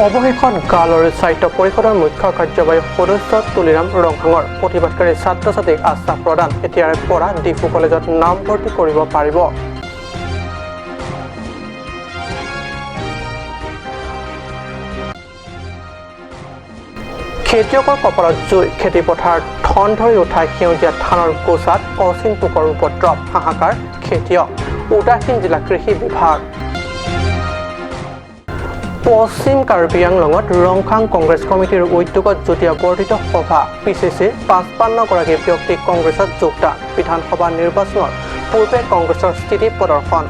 অৱশেষত গালৰি সাহিত্য পৰিষদৰ মুখ্য কাৰ্যবাহী সদস্য তুলিৰাম ৰংহাঙৰ প্ৰতিবাদকাৰী ছাত্ৰ ছাত্ৰীক আশ্বাস প্ৰদান এতিয়াৰে পৰা ডিফু কলেজত নামভৰ্তি কৰিব পাৰিব। খেতিয়কৰ কপালত জুই, খেতিপথাৰ ঠন ধৰি উঠা সেউজীয়া ধানৰ গোচাত অচিন পোকৰ উপদ্ৰৱ, হাহাকাৰ খেতিয়ক। উদাসীন জিলা কৃষি বিভাগ। পশ্চিম কাৰ্বি আংলঙত ৰংখাং কংগ্ৰেছ কমিটিৰ উদ্যোগত যুটীয়া বৰ্ধিত সভা, পিচিচিৰ ৫৫গৰাকী ব্যক্তি কংগ্ৰেছত যোগদান, বিধানসভা নিৰ্বাচনৰ পূৰ্বে কংগ্ৰেছৰ স্থিতি প্ৰদৰ্শন।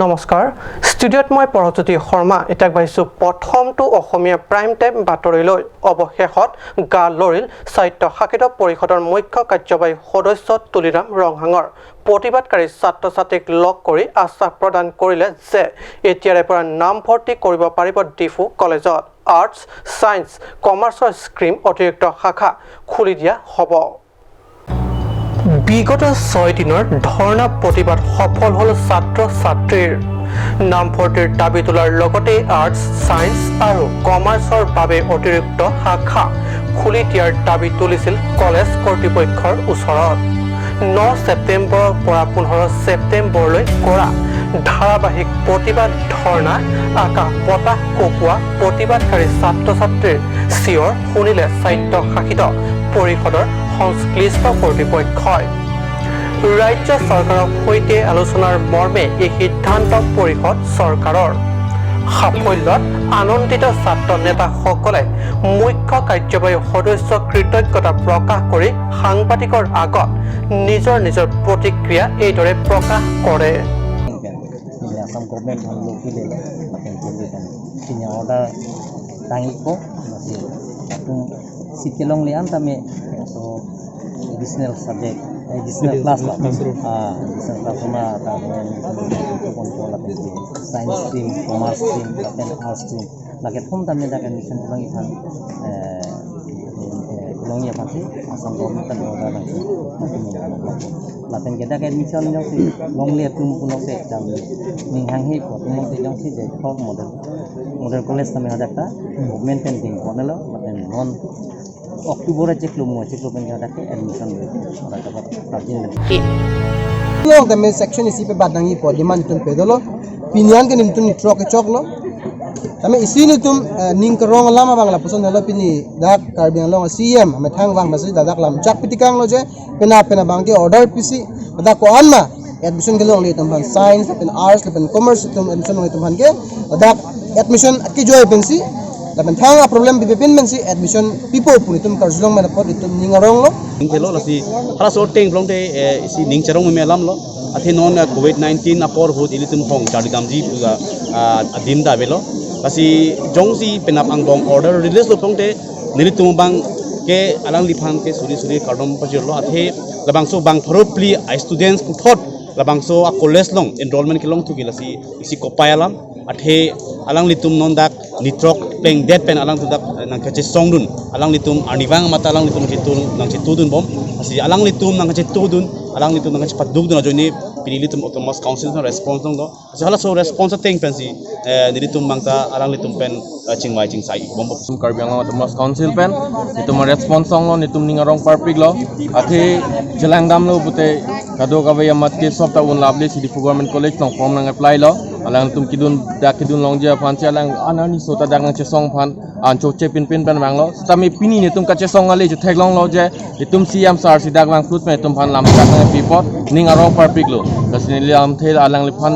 নমস্কাৰ, ষ্টুডিঅ'ত মই পৰজ্যোতি শৰ্মা। এতিয়া আহিছোঁ প্ৰথমটো অসমীয়া প্ৰাইম টাইম বাতৰিলৈ। অৱশেষত গালৰিল সাহিত্য শাসিত পৰিষদৰ মুখ্য কাৰ্যবাহী সদস্য তুলিৰাম ৰংহাঙৰ প্ৰতিবাদকাৰী ছাত্ৰ ছাত্ৰীক লগ কৰি আশ্বাস প্ৰদান কৰিলে যে এতিয়াৰে পৰা নামভৰ্তি কৰিব পাৰিব ডিফু কলেজত। আৰ্টছ, ছায়েন্স, কমাৰ্চৰ ষ্ট্ৰীম অতিৰিক্ত শাখা খুলি দিয়া হ'ব। বিগত ৬ দিনৰ ধৰ্ণা প্ৰতিবাদ সফল হ'ল ছাত্ৰ ছাত্ৰীৰ। নামভৰ্তিৰ দাবী তোলাৰ লগতে আৰ্টছ, ছায়েন্স আৰু কমাৰ্চৰ বাবে অতিৰিক্ত শাখা খুলি দিয়াৰ দাবী তুলিছিল কলেজ কৰ্তৃপক্ষৰ ওচৰত। ৯ ছেপ্টেম্বৰৰ পৰা ১৫ ছেপ্টেম্বৰলৈ কৰা ধাৰাবাহিক প্ৰতিবাদ ধৰ্ণা আকাশ বতাহ কঁপোৱা প্ৰতিবাদকাৰী ছাত্ৰ ছাত্ৰীৰ চিঞৰ শুনিলে সাহিত্য শাসিত পৰিষদৰ সংশ্লিষ্ট কৰ্তৃপক্ষই। ৰাজ্য চৰকাৰৰ সৈতে আলোচনাৰ মৰ্মে এই সিদ্ধান্ত পৰিষদ চৰকাৰৰ। সাফল্যত আনন্দিত ছাত্ৰ নেতাসকলে মুখ্য কাৰ্যবাহী সদস্য কৃতজ্ঞতা প্ৰকাশ কৰি সাংবাদিকৰ আগত নিজৰ নিজৰ প্ৰতিক্ৰিয়া এইদৰে প্ৰকাশ কৰে। Asam government han loki le makin jeli kan sini order tangi ko masih atung sikelong lian tame so additional subject additional class lah additional class ma ta kontrol apen science stream commerce stream apen arts stream laket hom tame da kan mission lang ipan long ya pasti asam government kan order nang laten kita kan mission jong si long liat tum puno se jam ning hang hi ko tum te jong si de thok model college tame hadakta government pending konelo laten non Oktober ceklu pen ada ke admission ora dapat rajin lo tame section isi pe badangi po demand tum pedolo pinian ke nim tum trok ke choklo tame isi ni tum ning kerong lama bangla puson halo pini dak karbing long cm ame thang wang masih dadak lam chak pitikang lo je pena bangke order pisi dadak ko anma admission ke long le tum ban science pen arts pen commerce tum admission ho tum ban ke dadak admission ki joy pensi lapan thang problem bipin mensi admission people pun itum karjulong mana pot itum ningarong lo Hello lasi hala sorting blong te si ning charong me lam lo athi non covid-19 apor hot ilitum hong chargamji puga adim da belo lasi jongsi penap angbong order release lo blong te nilitum bang ke alang liphan ke suri kardom pajir lo athe labang so bang thoropli students ku thot labang so a college long enrollment ke long tu kilasi isi kopayalam athe alang litum non dak nitrok peng det pen alang tudak nang kache songdun alang litum arniwang mata alang litum chitul nang chitudun bom asi alang litum nang kache tudun alang litum nang kache padugdun ajoni pinilitum autonomous council no response dong do asi hala so response teng pensi nilitum mangta alang litum pen chingwai chingsai bom Karbiang autonomous council pen itu response song lo nitum ningarong parpig lo athi jelangdam lo pute kado kawe amat ke sop ta un labli si government college nong form nang apply lo alang tum kidun long je phan che alang anani sota dang che song phan an cho che pin pen bang lo tami pini ni tum ka che song ale je thek long lo je tum siam sar si dak bang fruit me tum phan lam tak nang pipot ning arong parpig lo kasini lam thel alang li phan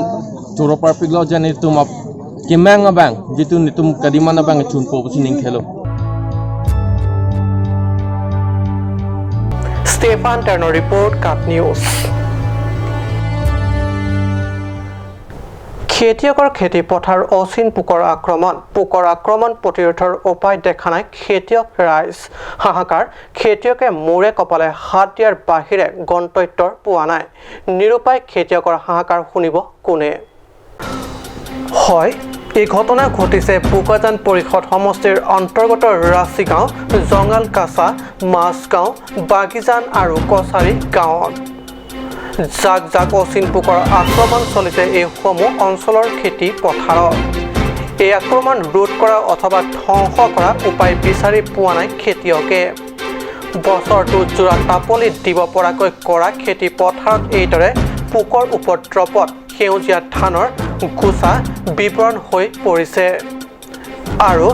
choro parpig lo je ni tum ap kimang bang jitu ni tum kadimana bang chun po sining thelo Stefan Turner report Cut News. খেতিয়কৰ খেতি পথাৰ অচিন পোকৰ আক্ৰমণ প্ৰতিৰোধৰ উপায় দেখা নাই খেতিয়ক ৰাইজ। হাহাকাৰ খেতিয়কে মূৰে কপালে হাত দিয়াৰ বাহিৰে গন্তব্যৰ পোৱা নাই। নিৰুপায় খেতিয়কৰ হাহাকাৰ শুনিব কোনে? হয়, এই ঘটনা ঘটিছে বোকাজান পৰিষদ সমষ্টিৰ অন্তৰ্গত ৰাছিগাঁও, জঙালকাছা, মাছগাঁও, বাগিজান আৰু কছাৰী গাঁৱত। জাক জাক অচিন পোকৰ আক্ৰমণ চলিছে এইসমূহ অঞ্চলৰ খেতি পথাৰত এই আক্ৰমণ ৰোধ কৰা অথবা ধ্বংস কৰা উপায় বিচাৰি পোৱা নাই খেতিয়কে বছৰটো জোৰা তাপলি দিব পৰাকৈ কৰা খেতি পথাৰত এইদৰে পোকৰ উপদ্ৰৱত সেউজীয়া ধানৰ গোচা বিৱৰণ হৈ পৰিছে আৰু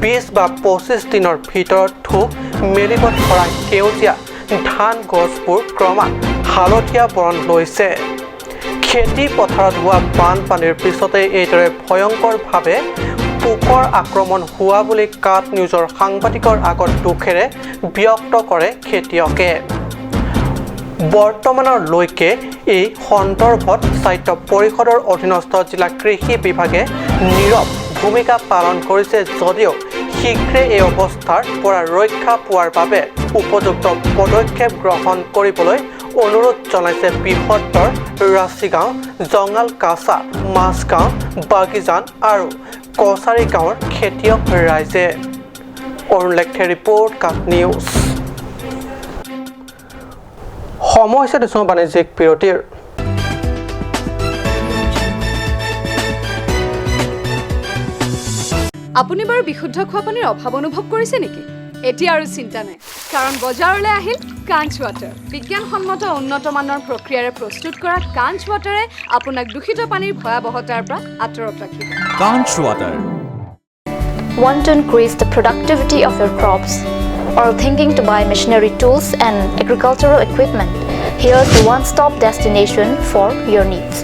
20 বা 25 দিনৰ ভিতৰত থোক মেলিব ধৰা সেউজীয়া ধান গছবোৰ ক্ৰমাৎ হালধীয়া বৰণ লৈছে খেতি পথাৰত হোৱা বানপানীৰ পিছতে এইদৰে ভয়ংকৰভাৱে পোকৰ আক্ৰমণ হোৱা বুলি কাট নিউজৰ সাংবাদিকৰ আগত দুখেৰে ব্যক্ত কৰে খেতিয়কে বৰ্তমানলৈকে এই সন্দৰ্ভত স্বাস্থ্য পৰিষদৰ অধীনস্থ জিলা কৃষি বিভাগে নীৰৱ ভূমিকা পালন কৰিছে যদিও শীঘ্ৰে এই অৱস্থাৰ পৰা ৰক্ষা পোৱাৰ বাবে উপযুক্ত পদক্ষেপ গ্ৰহণ কৰিবলৈ অনুৰোধ জনাইছে বৃহত্তৰ ৰাছিগাঁও জঙাল কাছা মাছগাঁও বাগিজান আৰু কছাৰী গাঁৱৰ খেতিয়ক ৰাইজে অৰুণলেখে ৰিপৰ্ট কাট নিউজ সময় হৈছে দেশৰ বাণিজ্যিক বিৰতিৰ আপুনি বাৰু বিশুদ্ধ খোৱা পানীৰ অভাৱ অনুভৱ কৰিছে নেকি এতিয়া আৰু চিন্তা নাই কাৰণ বজাৰলৈ আহিল কাঞ্চ ৱাটাৰ বিজ্ঞানসন্মত উন্নত মানৰ প্ৰক্ৰিয়াৰে প্ৰস্তুত কৰা কাঞ্চ ৱাটাৰে আপোনাক দূষিত পানীৰ ভয়াৱহতাৰ পৰা আঁতৰত ৰাখিব কাঞ্চ water Want to increase the productivity of your crops or thinking to buy machinery tools and agricultural equipment? Here's the one-stop destination for your needs.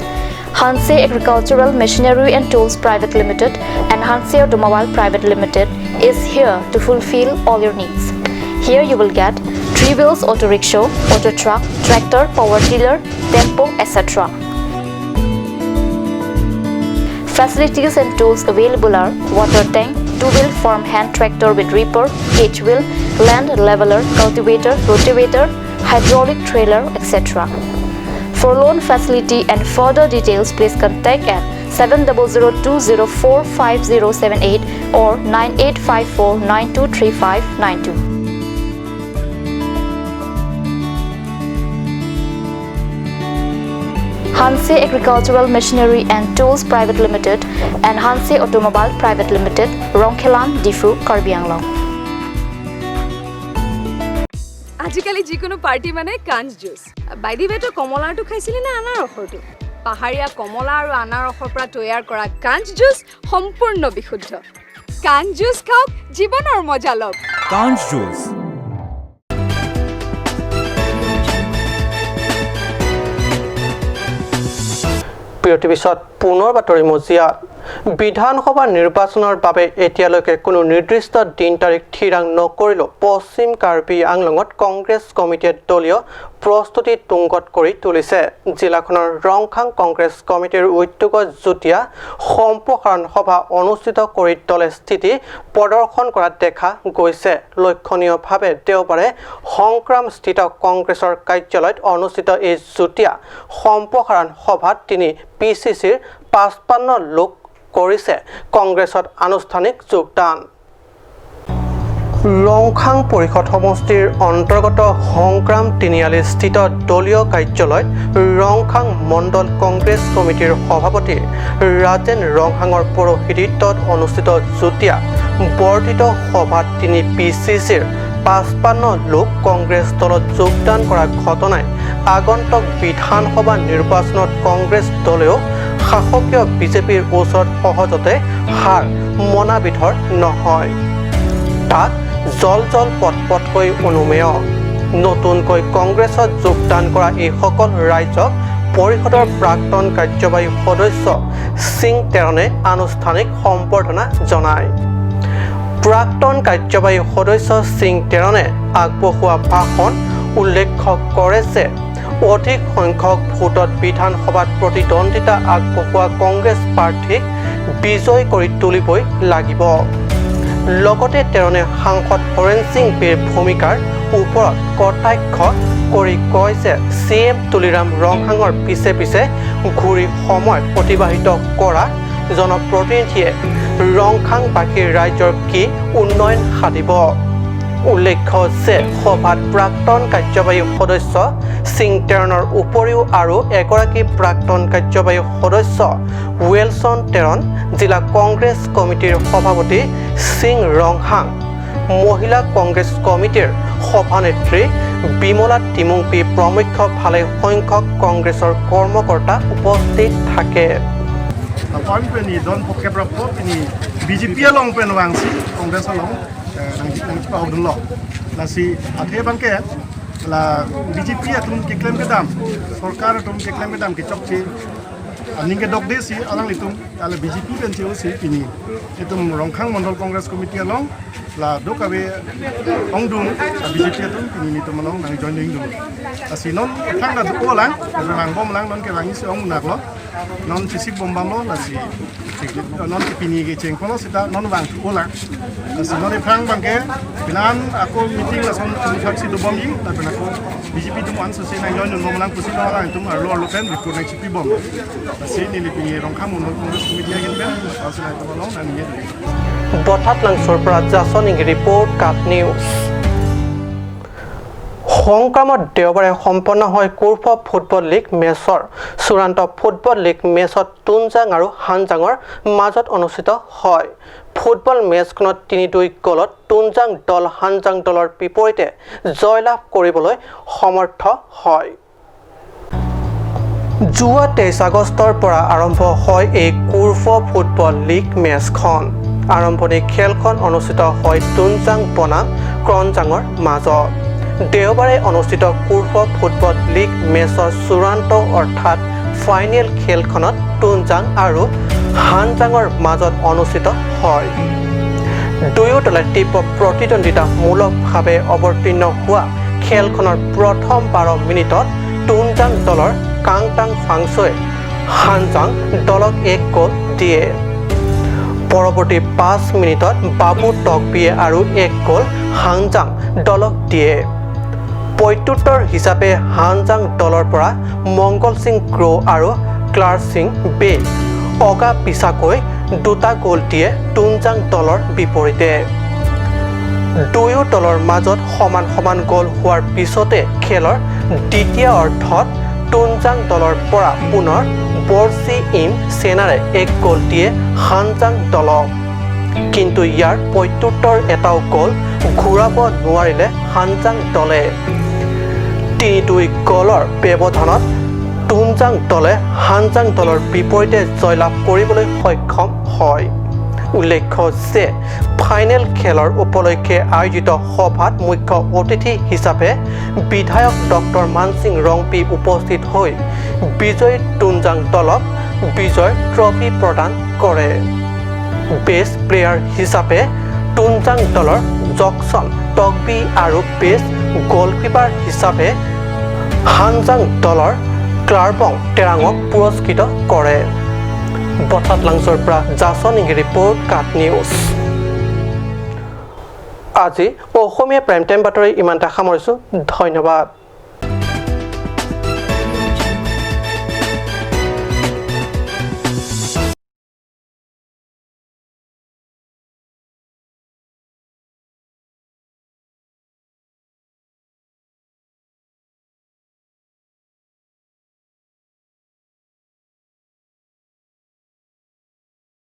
Hanse Agricultural Machinery and Tools Private Limited and Hanse Automobile Private Limited is here to fulfill all your needs. Here you will get 3 wheels auto rickshaw, auto truck, tractor, power tiller, tempo, etc. Facilities and tools available are water tank, 2-wheel farm hand tractor with reaper, H-wheel, land leveler, cultivator, rotavator, hydraulic trailer, etc. For loan facility and further details, please contact at 7002045078 or 9854923592. Hanse Agricultural Machinery and Tools Private Limited and Hanse Automobile Private Limited, Rongkhelan, Difu, Karbi Anglong. আজিকালি যিকোনো party মানে কাঞ্চ juice by the ৱে তো কমলাটো খাইছিলি না আনাৰসৰটো পাহাৰীয়া কমলা আৰু আনাৰসৰ পৰা তৈয়াৰ কৰা কাঞ্চ জুচ সম্পূৰ্ণ বিশুদ্ধ কাঞ্চ জুচ খাওক জীৱনৰ মজা লওক কাঞ্চ জুচ বিৰতিৰ পিছত পুনৰ বাতৰি মজিয়াত বিধানসভা নিৰ্বাচনৰ বাবে এতিয়ালৈকে কোনো নিৰ্দিষ্ট দিন তাৰিখ ঠিৰাং নকৰিলেও পশ্চিম কাৰ্বি আংলঙত কংগ্ৰেছ কমিটিয়ে দলীয় প্ৰস্তুতি তুংগত কৰি তুলিছে জিলাখনৰ ৰংখাং কংগ্ৰেছ কমিটিৰ উদ্যোগত যুটীয়া সম্প্ৰসাৰণ সভা অনুষ্ঠিত কৰি দলে স্থিতি প্ৰদৰ্শন কৰা দেখা গৈছে লক্ষণীয়ভাৱে দেওবাৰে সংগ্ৰামস্থিত কংগ্ৰেছৰ কাৰ্যালয়ত অনুষ্ঠিত এই যুটীয়া সম্প্ৰসাৰণ সভাত তিনি পিচিচিৰ 55 লোক কৰিছে কংগ্ৰেছত আনুষ্ঠানিক যোগদান লংখাং পৰিষদ সমষ্টিৰ অন্তৰ্গত সংগ্ৰাম তিনিআলি স্থিত দলীয় কাৰ্যালয়ত ৰংখাং মণ্ডল কংগ্ৰেছ কমিটিৰ সভাপতি ৰাজেন ৰংখাঙৰ পৌৰোহিত্যত অনুষ্ঠিত যুটীয়া বৰ্ধিত সভাত তিনি পিচিচিৰ 55 লোক কংগ্ৰেছ দলত যোগদান কৰা ঘটনাই আগন্তুক বিধানসভা নিৰ্বাচনত কংগ্ৰেছ দলেও শাসকীয় বিজেপিৰ ওচৰত সহজতে হাৰ মনাবিধৰ নহয় তাত জল পটকৈ অনুমেয় নতুনকৈ কংগ্ৰেছত যোগদান কৰা এইসকল ৰাইজক পৰিষদৰ প্ৰাক্তন কাৰ্যবাহী সদস্য সিং তেৰণে আনুষ্ঠানিক সম্বৰ্ধনা জনায় প্ৰাক্তন কাৰ্যবাহী সদস্য সিং তেৰণে আগবঢ়োৱা ভাষণ উল্লেখ কৰে যে অধিক সংখ্যক ভোটত বিধানসভাত প্ৰতিদ্বন্দ্বিতা আগবঢ়োৱা কংগ্ৰেছ প্ৰাৰ্থীক বিজয় কৰি তুলিবই লাগিব লগতে তেৰণে সাংসদ হৰেণ সিং বেৰ ভূমিকাৰ ওপৰত কটাক্ষ কৰি কয় যে CM তুলিৰাম ৰংখাঙৰ পিছে পিছে ঘূৰি সময়ত অতিবাহিত কৰা জনপ্ৰতিনিধিয়ে ৰংখাংবাসীৰ ৰাজ্যৰ কি উন্নয়ন সাধিব উল্লেখ্য যে সভাত প্ৰাক্তন কাৰ্যবাহী সদস্য সিং টেৰণৰ উপৰিও আৰু এগৰাকী প্ৰাক্তন কাৰ্যবাহী সদস্য উইলছন টেৰন, জিলা কংগ্ৰেছ কমিটিৰ সভাপতি সিং ৰংহাং, মহিলা কংগ্ৰেছ কমিটিৰ সভানেত্ৰী বিমলা টিমুংপি প্ৰমুখ ভালে সংখ্যক কংগ্ৰেছৰ কৰ্মকৰ্তা উপস্থিত থাকে। Apaan peni don poke berapa peni BJP long pen wangsi Kongres long nang Pak Abdullah la si athe bangke la BJP atum ke klaim kedam sarkar atum ke klaim kedam ke chokchi aning ke dok desi alang litum ala BJP ben si osi pini itum rongkhang mandal Kongres committee long la dokabe ongdung BJP atum pini ni tumong nang joining dum asi non thang da ko lang rang bom lang non ke rangi si ong nak lo non sisik bombang lo nasi non kepini ke ceng kono sita non bang ulang nasi non ifrang bangke bilan aku meeting la son faksi do bom yi tapi aku BJP tu an sesi nang yon non lang pusi no lang tu arlo arlo pen report nang CP bom nasi ni li pingi rong kamu non kongres media gen pen asal itu long nang ni বঠাত লাংচৰ পৰা জাছনিং report কাট news. সংক্ৰামত দেওবাৰে সম্পন্ন হয় কুৰ্ফ football league মেচৰ চূড়ান্ত football league মেচত তুনজাং আৰু হানজাঙৰ মাজত অনুষ্ঠিত হয়। ফুটবল মেচখনত ৩-২ গলত তুনজাং দল হানজাং দলৰ বিপৰীতে জয়লাভ কৰিবলৈ সমৰ্থ হয়। যোৱা 23 আগষ্টৰ পৰা আৰম্ভ হয় এই কুৰ্ফ ফুটবল লীগ মেচখন। আৰম্ভণি খেলখন অনুষ্ঠিত হয় তুনজাং বনাম ক্ৰনজাঙৰ মাজত। দেওবাৰে অনুষ্ঠিত কুৰ্ফ ফুটবল লীগ মেচৰ চূড়ান্ত অৰ্থাৎ ফাইনেল খেলখনত তুনজাং আৰু হানজাঙৰ মাজত অনুষ্ঠিত হয়। দুয়ো দলে তীব্ৰ প্ৰতিদ্বন্দ্বিতামূলকভাৱে অৱতীৰ্ণ হোৱা খেলখনৰ প্ৰথম 12 মিনিটত তুনজাং দলৰ কাংটাং ফাংচুৱে হানজাং দলক 1 গ'ল দিয়ে। পৰৱৰ্তী 5 মিনিটত বাবু টকবিয়ে আৰু 1 গ'ল হানজাং দলক দিয়ে। প্ৰত্যুত্তৰ হিচাপে হানজাং দলৰ পৰা মংগল সিং গ্ৰ আৰু ক্লাৰ্ক সিং বে অগা পিছাকৈ 2টা গ'ল দিয়ে তুনজাং দলৰ বিপৰীতে। দুয়ো দলৰ মাজত সমান সমান গ'ল হোৱাৰ পিছতে খেলৰ দ্বিতীয় অৰ্ধত তুনজাং দলৰ পৰা পুনৰ বৰচি ইম সেনাৰে 1 গ'ল দিয়ে হানজাং দলক। কিন্তু ইয়াৰ প্ৰত্যুত্তৰ এটাও গ'ল ঘূৰাব নোৱাৰিলে হানজাং দলে। 3-2 গ'লৰ ব্যৱধানত তুনজাং দলে হানজাং দলৰ বিপৰীতে জয়লাভ কৰিবলৈ সক্ষম হয়। উল্লেখ্য যে ফাইনেল খেলৰ উপলক্ষে আয়োজিত সভাত মুখ্য অতিথি হিচাপে বিধায়ক ডক্টৰ মানসিং ৰংপি উপস্থিত হৈ বিজয়ী তুনজাং দলক বিজয় ট্ৰফি প্ৰদান কৰে। বেষ্ট প্লেয়াৰ হিচাপে তুনজাং দলৰ জকচন টকবি আৰু বেষ্ট গলকিপাৰ হিচাপে হানজাং দলৰ ক্লাৰ্বং টেৰাঙক পুৰস্কৃত কৰে। বঠাত লাংচৰ পৰা জাছনিং ৰিপৰ্ট কাট নিউজ। আজি অসমীয়া প্ৰাইম টাইম বাতৰি ইমানটা সামৰিছোঁ। ধন্যবাদ।